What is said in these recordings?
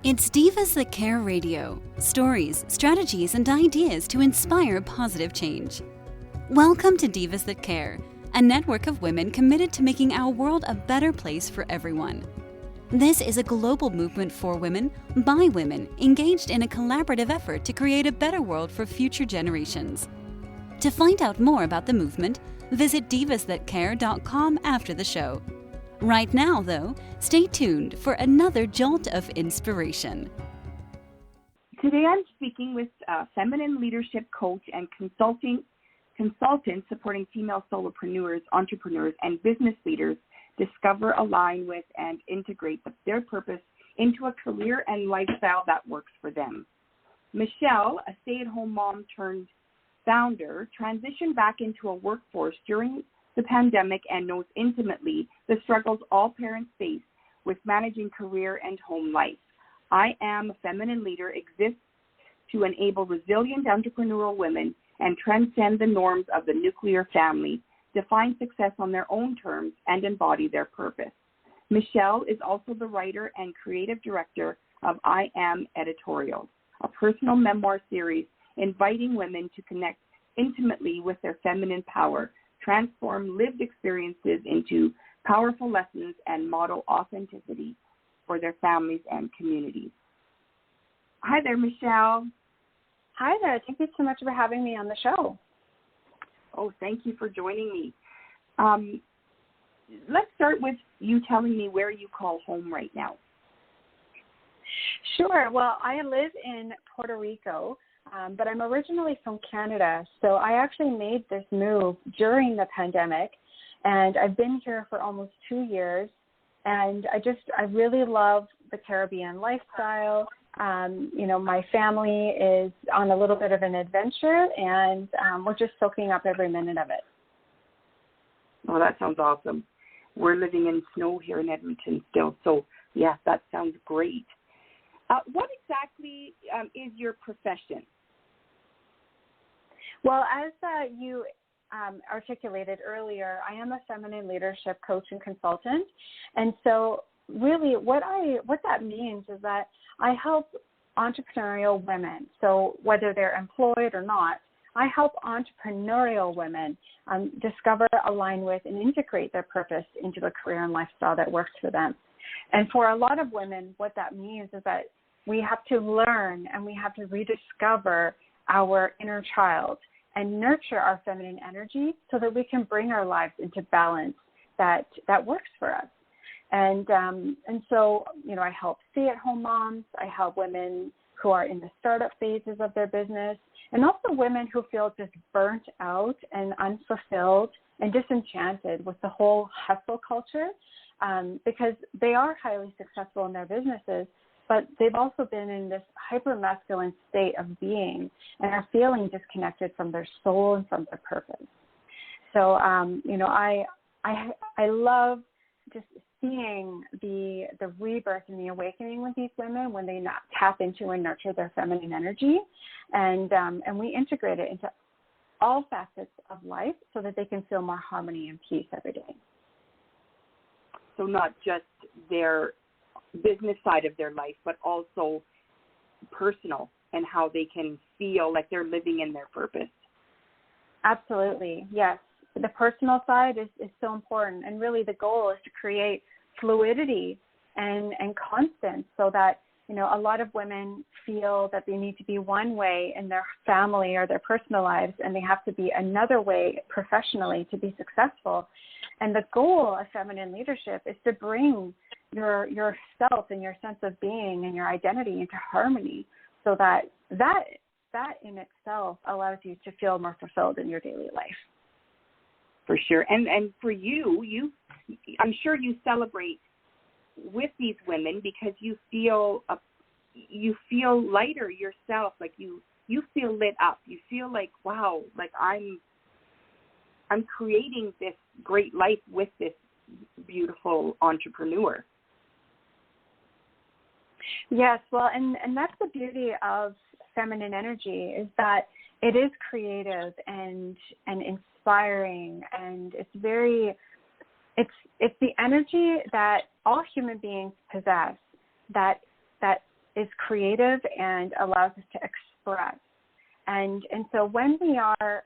It's Divas That Care Radio. Stories, strategies, and ideas to inspire positive change. Welcome to Divas That Care, a network of women committed to making our world a better place for everyone. This is a global movement for women, by women, engaged in a collaborative effort to create a better world for future generations. To find out more about the movement, visit divasthatcare.com after the show. Right now, though, stay tuned for another jolt of inspiration. Today I'm speaking with feminine leadership coach and consultant supporting female solopreneurs, entrepreneurs, and business leaders discover, align with, and integrate their purpose into a career and lifestyle that works for them. Michelle, a stay-at-home mom turned founder, transitioned back into a workforce during the pandemic and knows intimately the struggles all parents face with managing career and home life. I Am a Feminine Leader exists to enable resilient entrepreneurial women and transcend the norms of the nuclear family, define success on their own terms, and embody their purpose. Michelle is also the writer and creative director of I Am Editorials, a personal memoir series inviting women to connect intimately with their feminine power, transform lived experiences into powerful lessons, and model authenticity for their families and communities. Hi there, Michelle. Hi there. Thank you so much for having me on the show. Oh, thank you for joining me. Let's start with you telling me where you call home right now. Sure. Well, I live in Puerto Rico, but I'm originally from Canada. So I actually made this move during the pandemic, and I've been here for almost 2 years. And I really love the Caribbean lifestyle. My family is on a little bit of an adventure, and we're just soaking up every minute of it. Oh, that sounds awesome. We're living in snow here in Edmonton still, so yeah, that sounds great. What exactly is your profession? Well, as you articulated earlier, I am a feminine leadership coach and consultant. And so really what that means is that I help entrepreneurial women. So whether they're employed or not, I help entrepreneurial women discover, align with, and integrate their purpose into a career and lifestyle that works for them. And for a lot of women, what that means is that we have to learn and we have to rediscover our inner child and nurture our feminine energy so that we can bring our lives into balance that works for us. And so, I help stay-at-home moms. I help women who are in the startup phases of their business, and also women who feel just burnt out and unfulfilled and disenchanted with the whole hustle culture, because they are highly successful in their businesses, but they've also been in this hyper-masculine state of being and are feeling disconnected from their soul and from their purpose. So, I love just seeing the rebirth and the awakening with these women when they tap into and nurture their feminine energy, and we integrate it into all facets of life so that they can feel more harmony and peace every day. So not just their business side of their life, but also personal and how they can feel like they're living in their purpose. Absolutely, yes. The personal side is so important, and really the goal is to create fluidity and constance so that, a lot of women feel that they need to be one way in their family or their personal lives, and they have to be another way professionally to be successful. And the goal of feminine leadership is to bring yourself and your sense of being and your identity into harmony so that in itself allows you to feel more fulfilled in your daily life. For sure. And for you, I'm sure you celebrate with these women because you feel lighter yourself, like you feel lit up. You feel like, wow, like I'm creating this great life with this beautiful entrepreneur. Yes, well, and that's the beauty of feminine energy, is that it is creative and inspiring, and it's the energy that all human beings possess that is creative and allows us to express. And so when we are,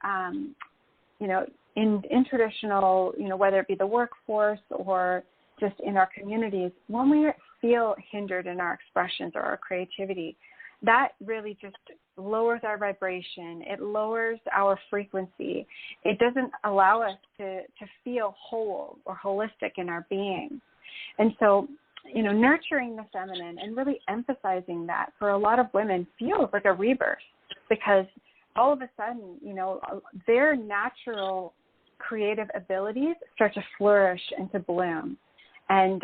in traditional, whether it be the workforce or just in our communities, when we feel hindered in our expressions or our creativity, that really just lowers our vibration. It lowers our frequency. It doesn't allow us to feel whole or holistic in our being. And so, nurturing the feminine and really emphasizing that for a lot of women feels like a rebirth, because all of a sudden, their natural creative abilities start to flourish and to bloom. And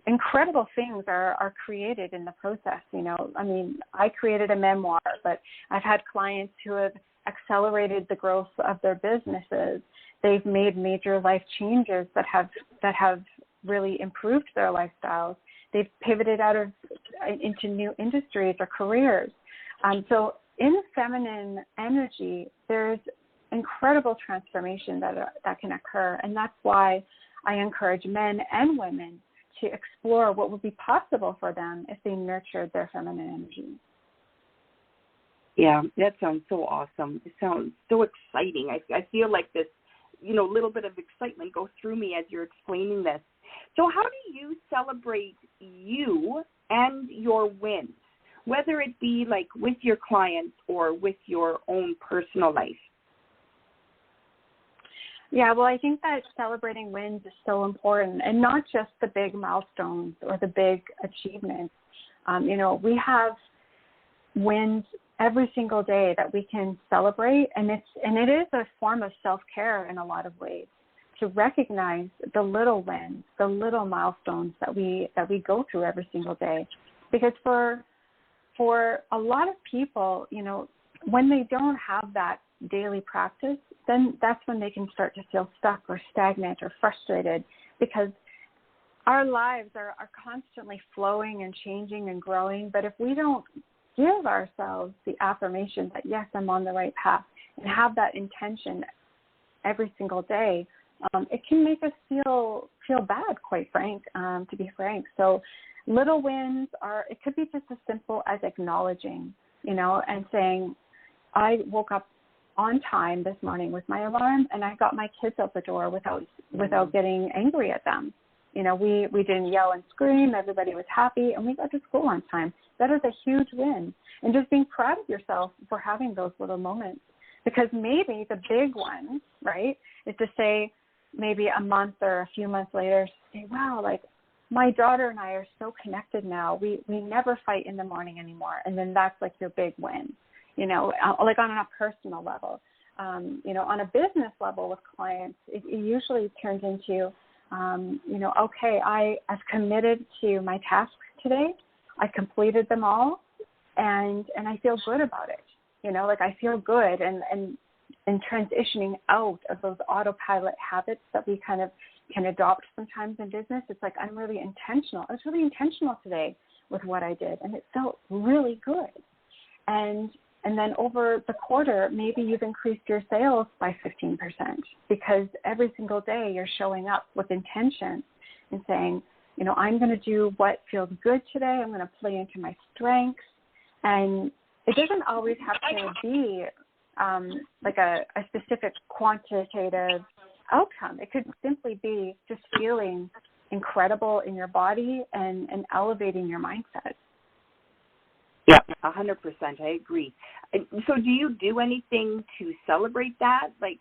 incredible things are created in the process. I created a memoir, but I've had clients who have accelerated the growth of their businesses. They've made major life changes that have really improved their lifestyles. They've pivoted into new industries or careers. So in feminine energy, there's incredible transformation that can occur, and that's why I encourage men and women to explore what would be possible for them if they nurtured their feminine energy. Yeah, that sounds so awesome. It sounds so exciting. I feel like this, little bit of excitement goes through me as you're explaining this. So how do you celebrate you and your wins, whether it be like with your clients or with your own personal life? Yeah, well, I think that celebrating wins is so important, and not just the big milestones or the big achievements. We have wins every single day that we can celebrate, and it is a form of self-care in a lot of ways, to recognize the little wins, the little milestones that we go through every single day. Because for a lot of people, when they don't have that daily practice, then that's when they can start to feel stuck or stagnant or frustrated, because our lives are constantly flowing and changing and growing. But if we don't give ourselves the affirmation that, yes, I'm on the right path, and have that intention every single day, it can make us feel bad, to be frank. So little wins it could be just as simple as acknowledging, and saying, I woke up on time this morning with my alarm, and I got my kids out the door without getting angry at them. We didn't yell and scream. Everybody was happy, and we got to school on time. That is a huge win. And just being proud of yourself for having those little moments, because maybe the big one, right, is to say maybe a month or a few months later, say, wow, like my daughter and I are so connected now. We never fight in the morning anymore. And then that's like your big win. Like on a personal level, on a business level with clients, it usually turns into, okay, I've committed to my tasks today. I completed them all, and I feel good about it. I feel good and transitioning out of those autopilot habits that we kind of can adopt sometimes in business. It's like, I'm really intentional. I was really intentional today with what I did, and it felt really good. And then over the quarter, maybe you've increased your sales by 15%, because every single day you're showing up with intention and saying, I'm going to do what feels good today. I'm going to play into my strengths. And it doesn't always have to be like a specific quantitative outcome. It could simply be just feeling incredible in your body and elevating your mindset. Yeah, 100%. I agree. So do you do anything to celebrate that? Like,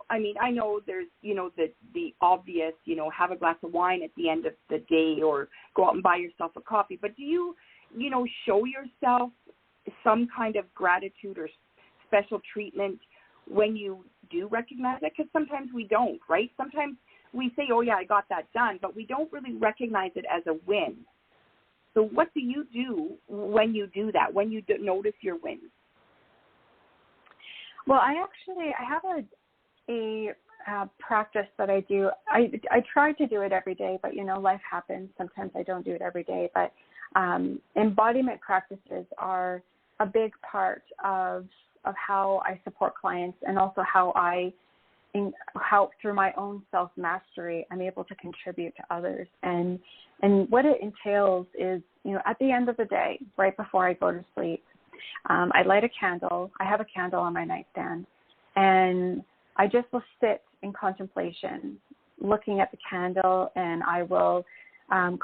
I know there's, the obvious, have a glass of wine at the end of the day or go out and buy yourself a coffee. But do you, show yourself some kind of gratitude or special treatment when you do recognize it? Because sometimes we don't, right? Sometimes we say, oh, yeah, I got that done, but we don't really recognize it as a win. So what do you do when you do that, when you notice your wins? Well, I have a practice that I do. I try to do it every day, but, life happens. Sometimes I don't do it every day. But embodiment practices are a big part of how I support clients, and also how I how through my own self-mastery, I'm able to contribute to others. And what it entails is, at the end of the day, right before I go to sleep, I light a candle. I have a candle on my nightstand, and I just will sit in contemplation, looking at the candle, and I will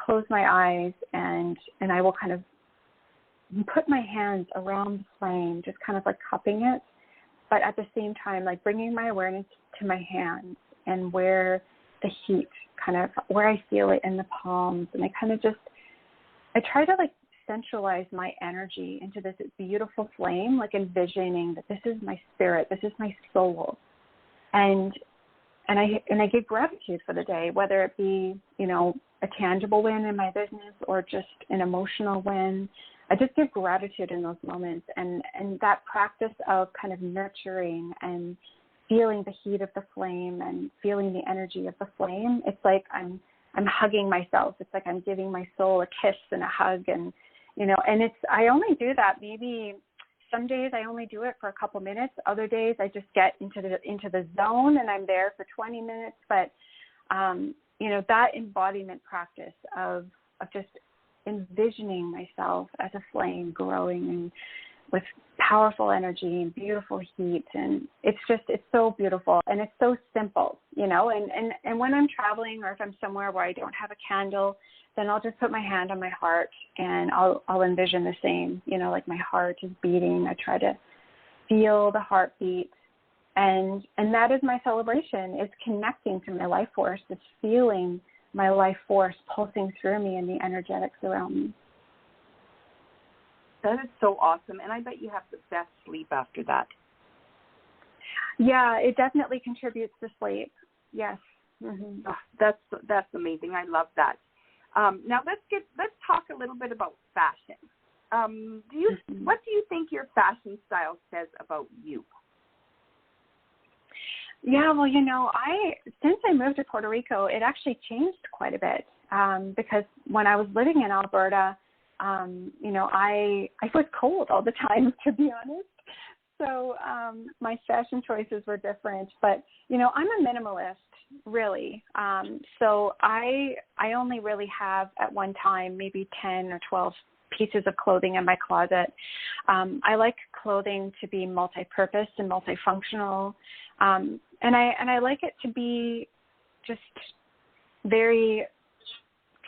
close my eyes, and I will kind of put my hands around the flame, just kind of like cupping it, but at the same time, like bringing my awareness to my hands and where the heat where I feel it in the palms. And I try to like centralize my energy into this beautiful flame, like envisioning that this is my spirit, this is my soul. And I give gratitude for the day, whether it be, a tangible win in my business or just an emotional win. I just give gratitude in those moments. And that practice of kind of nurturing and feeling the heat of the flame and feeling the energy of the flame, it's like I'm hugging myself. It's like I'm giving my soul a kiss and a hug. And, and I only do that maybe some days I only do it for a couple minutes. Other days I just get into the zone and I'm there for 20 minutes. But, that embodiment practice of just envisioning myself as a flame growing and with powerful energy and beautiful heat. And it's so beautiful and it's so simple, and when I'm traveling or if I'm somewhere where I don't have a candle, then I'll just put my hand on my heart and I'll envision the same, like my heart is beating. I try to feel the heartbeat. And that is my celebration. It's connecting to my life force. It's feeling my life force pulsing through me and the energetics around me. That is so awesome. And I bet you have the best sleep after that. Yeah, it definitely contributes to sleep. Yes. Mm-hmm. Oh, that's amazing. I love that. Now let's talk a little bit about fashion. What do you think your fashion style says about you? Yeah, well, since I moved to Puerto Rico, it actually changed quite a bit because when I was living in Alberta, I was cold all the time, to be honest. So my fashion choices were different. But, I'm a minimalist, really. So I only really have at one time maybe 10 or 12 pieces of clothing in my closet. I like clothing to be multi-purpose and multifunctional. And I like it to be just very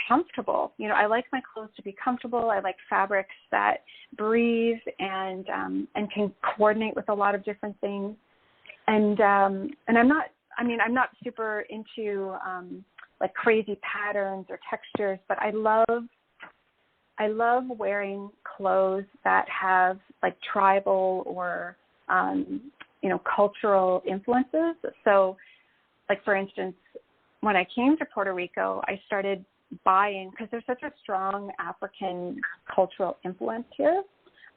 comfortable. I like my clothes to be comfortable. I like fabrics that breathe and can coordinate with a lot of different things. And I'm not super into like crazy patterns or textures, but I love wearing clothes that have like tribal or cultural influences. So, like for instance, when I came to Puerto Rico, I started buying because there's such a strong African cultural influence here.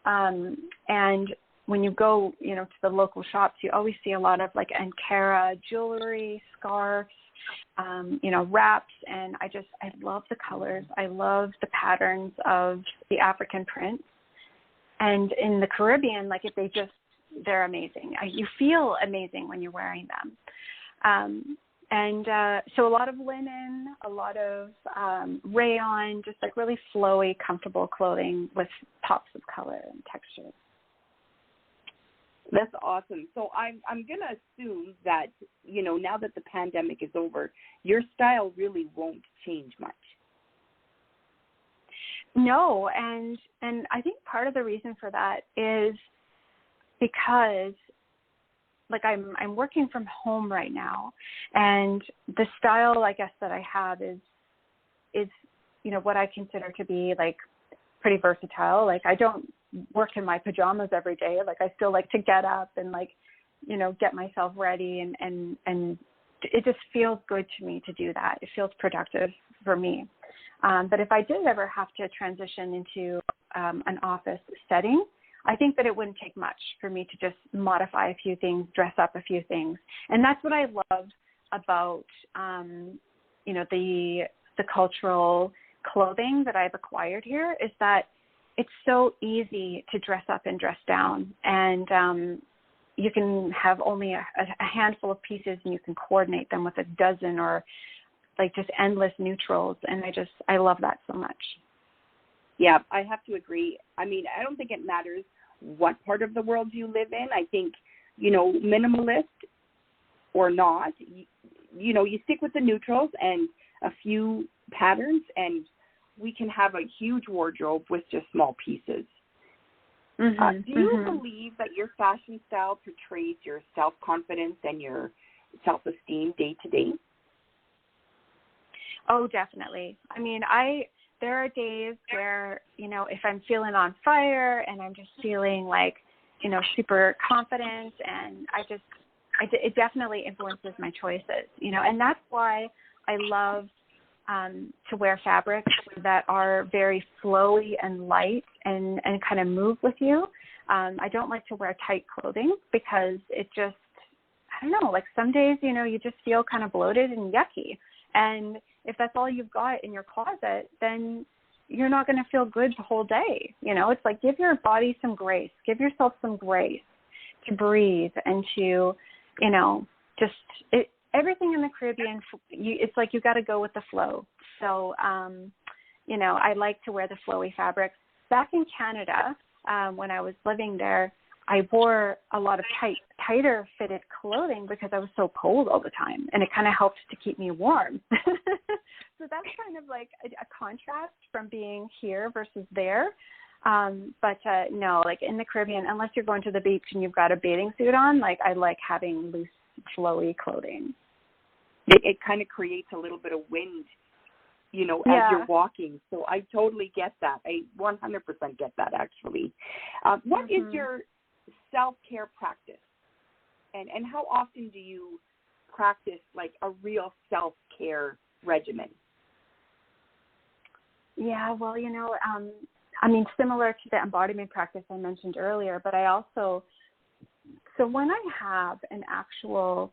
And when you go, to the local shops, you always see a lot of like Ankara jewelry, scarves, wraps. And I love the colors. I love the patterns of the African prints. And in the Caribbean, like they're amazing. You feel amazing when you're wearing them. So a lot of linen, a lot of rayon, just like really flowy, comfortable clothing with pops of color and texture. That's awesome. So I'm going to assume that, now that the pandemic is over, your style really won't change much. No, and I think part of the reason for that is because like I'm working from home right now, and the style I guess that I have is what I consider to be like pretty versatile. Like I don't work in my pajamas every day. Like I still like to get up and like get myself ready, and it just feels good to me to do that. It feels productive for me. But if I did ever have to transition into an office setting, I think that it wouldn't take much for me to just modify a few things, dress up a few things. And that's what I love about, the cultural clothing that I've acquired here, is that it's so easy to dress up and dress down. And, you can have only a handful of pieces and you can coordinate them with a dozen or like just endless neutrals. And I love that so much. Yeah, I have to agree. I mean, I don't think it matters what part of the world you live in. I think, minimalist or not, you stick with the neutrals and a few patterns, and we can have a huge wardrobe with just small pieces. Do you believe that your fashion style portrays your self-confidence and your self-esteem day to day? Oh, definitely. I mean, there are days where, if I'm feeling on fire and I'm just feeling like, super confident, and it definitely influences my choices, and that's why I love to wear fabrics that are very flowy and light and kind of move with you. I don't like to wear tight clothing because it just, I don't know, like some days, you just feel kind of bloated and yucky. And if that's all you've got in your closet, then you're not going to feel good the whole day. It's like, give your body some grace, give yourself some grace to breathe and to, everything in the Caribbean, it's like you got to go with the flow. So, I like to wear the flowy fabrics. Back in Canada, when I was living there, I wore a lot of tighter fitted clothing because I was so cold all the time, and it kind of helped to keep me warm. So that's kind of like a contrast from being here versus there. But no, like in the Caribbean, unless you're going to the beach and you've got a bathing suit on, like I like having loose, flowy clothing. It kind of creates a little bit of wind, as you're walking. So I totally get that. I 100% get that, actually. What is your self-care practice? And how often do you practice like a real self-care regimen? Yeah, well, similar to the embodiment practice I mentioned earlier, but I also, so when I have an actual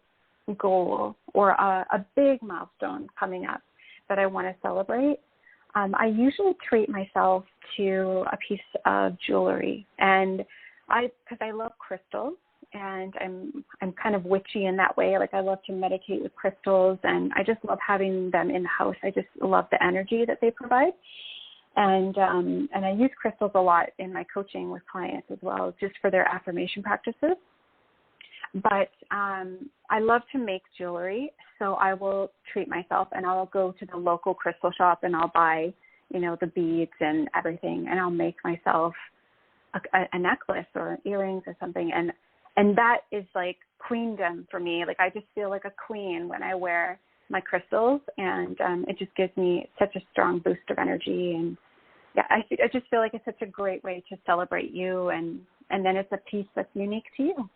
goal or a big milestone coming up that I want to celebrate, I usually treat myself to a piece of jewelry. And because I love crystals, and I'm kind of witchy in that way. Like I love to meditate with crystals, and I just love having them in the house. I just love the energy that they provide. And I use crystals a lot in my coaching with clients as well, just for their affirmation practices. But I love to make jewelry, so I will treat myself, and I'll go to the local crystal shop and I'll buy, the beads and everything, and I'll make myself a necklace or earrings or something. And that is like queendom for me. Like I just feel like a queen when I wear my crystals, and it just gives me such a strong boost of energy. And yeah, I just feel like it's such a great way to celebrate you, and then it's a piece that's unique to you.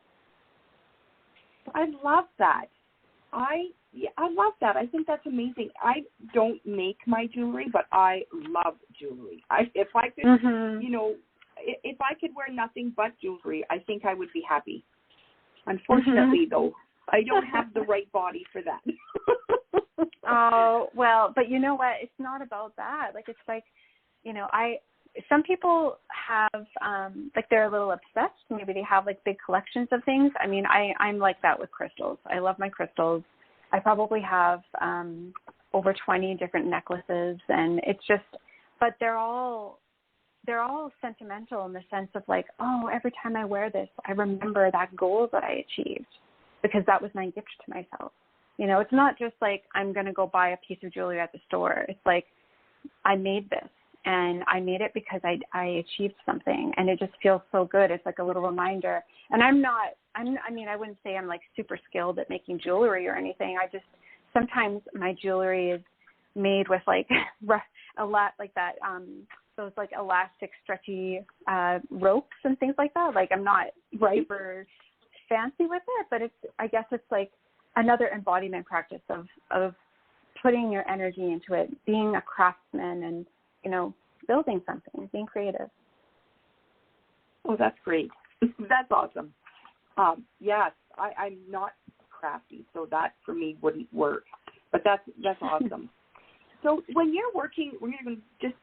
I love that. I love that. I think that's amazing. I don't make my jewelry, but I love jewelry. If I could, if I could wear nothing but jewelry, I think I would be happy. Unfortunately, though, I don't have the right body for that. Oh, well, but you know what? It's not about that. Like, it's like, some people have, they're a little obsessed. Maybe they have, big collections of things. I mean, I'm like that with crystals. I love my crystals. I probably have over 20 different necklaces, and it's just, but they're all sentimental in the sense of every time I wear this, I remember that goal that I achieved because that was my gift to myself. It's not just I'm going to go buy a piece of jewelry at the store. It's I made this, and I made it because I achieved something, and it just feels so good. It's like a little reminder. And I wouldn't say I'm super skilled at making jewelry or anything. Sometimes my jewelry is made with a lot like that, those elastic stretchy ropes and things like that. I'm not super fancy with it, but I guess it's another embodiment practice of putting your energy into it, being a craftsman and, building something, being creative. Oh, that's great. That's awesome. Yes, I'm not crafty, so that for me wouldn't work, but that's awesome. So when you're working, we're going to just,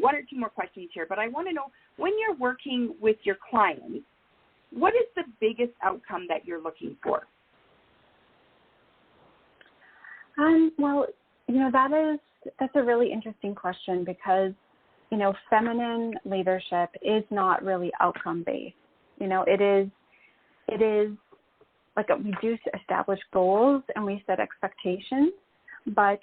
one or two more questions here, but I want to know, when you're working with your clients, what is the biggest outcome that you're looking for? Well, that's a really interesting question because, feminine leadership is not really outcome-based. It is like we do establish goals and we set expectations, but,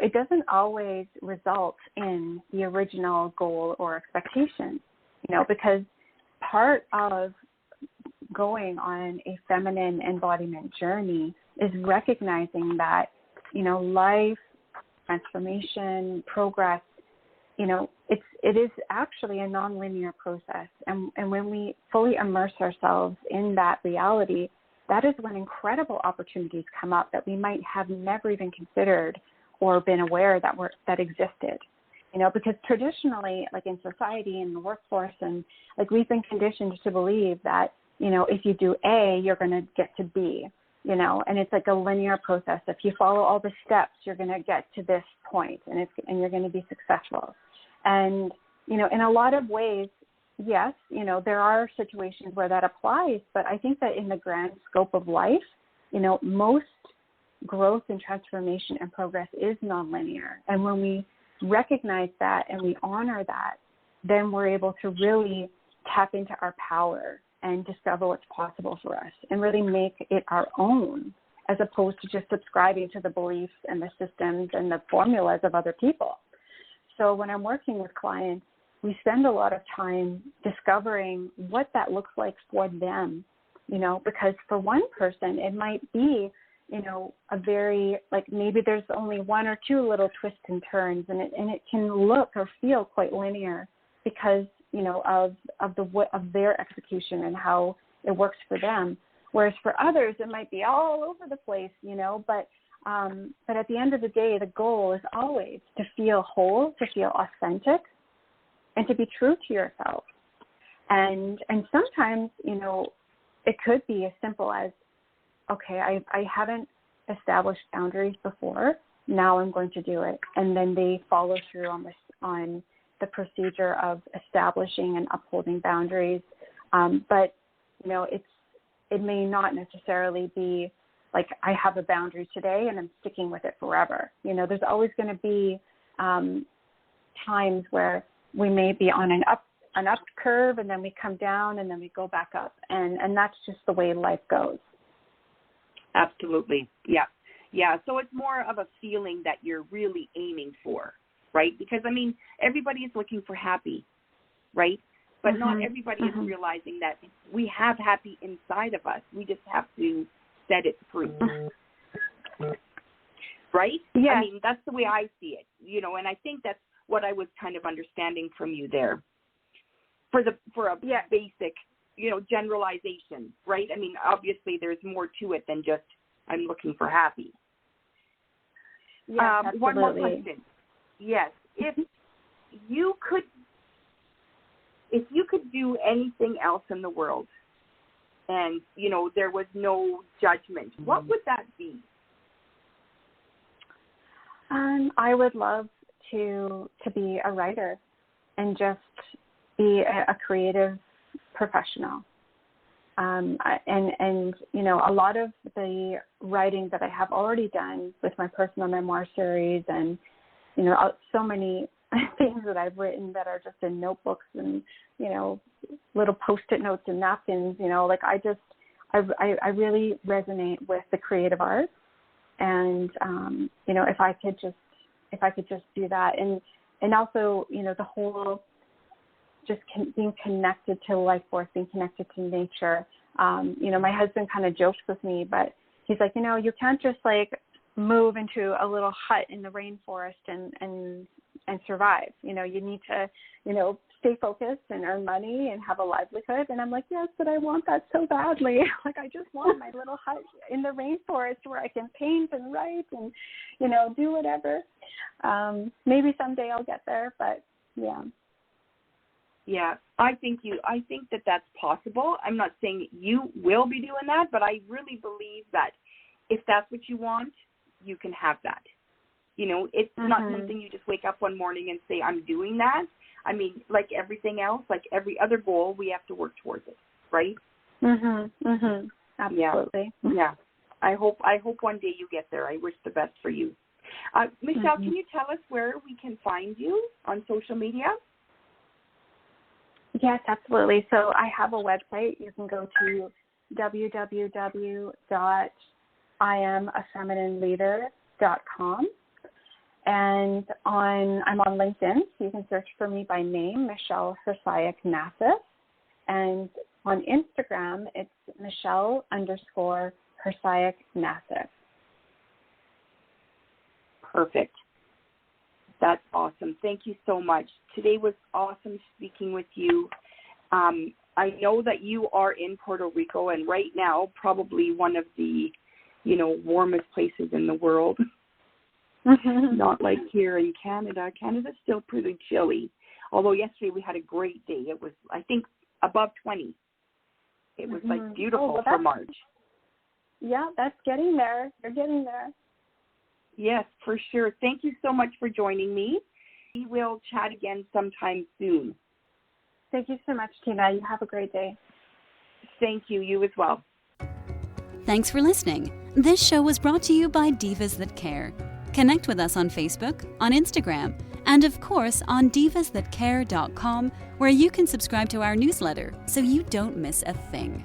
it doesn't always result in the original goal or expectation, because part of going on a feminine embodiment journey is recognizing that, life, transformation, progress, it is actually a nonlinear process. And when we fully immerse ourselves in that reality, that is when incredible opportunities come up that we might have never even considered or been aware that existed. Because traditionally, like in society and the workforce, and like we've been conditioned to believe that, if you do A, you're going to get to B, and it's like a linear process. If you follow all the steps, you're going to get to this point and you're going to be successful. And, in a lot of ways, yes, there are situations where that applies, but I think that in the grand scope of life, most growth and transformation and progress is nonlinear. And when we recognize that and we honor that, then we're able to really tap into our power and discover what's possible for us and really make it our own, as opposed to just subscribing to the beliefs and the systems and the formulas of other people. So when I'm working with clients, we spend a lot of time discovering what that looks like for them, because for one person, it might be, a very, like maybe there's only one or two little twists and turns, and it can look or feel quite linear because, of their execution and how it works for them. Whereas for others, it might be all over the place, but at the end of the day, the goal is always to feel whole, to feel authentic, and to be true to yourself. And sometimes, it could be as simple as, okay, I haven't established boundaries before. Now I'm going to do it. And then they follow through on the procedure of establishing and upholding boundaries. But, it may not necessarily be like I have a boundary today and I'm sticking with it forever. There's always going to be times where we may be on an up curve and then we come down and then we go back up. And that's just the way life goes. Absolutely. Yeah. Yeah. So it's more of a feeling that you're really aiming for, right? Because, everybody is looking for happy, right? But not everybody is realizing that we have happy inside of us. We just have to set it free. Right? Yeah. That's the way I see it, and I think that's what I was kind of understanding from you there for a basic, generalization, right? Obviously there's more to it than just I'm looking for happy. Yeah, absolutely. One more question. Yes. If you could do anything else in the world and, there was no judgment, what would that be? I would love to be a writer and just be a creative professional. And a lot of the writing that I have already done with my personal memoir series and, so many things that I've written that are just in notebooks and, little Post-it notes and napkins, I really resonate with the creative arts. And, if I could just do that and also, the whole just being connected to life force, being connected to nature. My husband kind of jokes with me, but he's like, you can't just move into a little hut in the rainforest and survive. You need to, stay focused and earn money and have a livelihood. And I'm like, yes, but I want that so badly. I just want my little hut in the rainforest where I can paint and write and, do whatever. Maybe someday I'll get there, but yeah. Yeah, I think that that's possible. I'm not saying you will be doing that, but I really believe that if that's what you want, you can have that. It's not something you just wake up one morning and say, I'm doing that. Like everything else, like every other goal, we have to work towards it, right? Absolutely. Yeah. I hope one day you get there. I wish the best for you. Michelle, can you tell us where we can find you on social media? Yes, absolutely. So I have a website. You can go to www.iamafeminineleader.com. And I'm on LinkedIn, so you can search for me by name, Michelle Hersayak-Nassif. And on Instagram, it's Michelle_Hersayak-Nassif. Perfect. That's awesome. Thank you so much. Today was awesome speaking with you. I know that you are in Puerto Rico, and right now probably one of the, warmest places in the world. Not like here in Canada. Canada's still pretty chilly. Although yesterday we had a great day. It was, I think, above 20. It was beautiful for March. Yeah, that's getting there. You're getting there. Yes, for sure. Thank you so much for joining me. We will chat again sometime soon. Thank you so much, Tina. You have a great day. Thank you. You as well. Thanks for listening. This show was brought to you by Divas That Care. Connect with us on Facebook, on Instagram, and of course on divasthatcare.com, where you can subscribe to our newsletter so you don't miss a thing.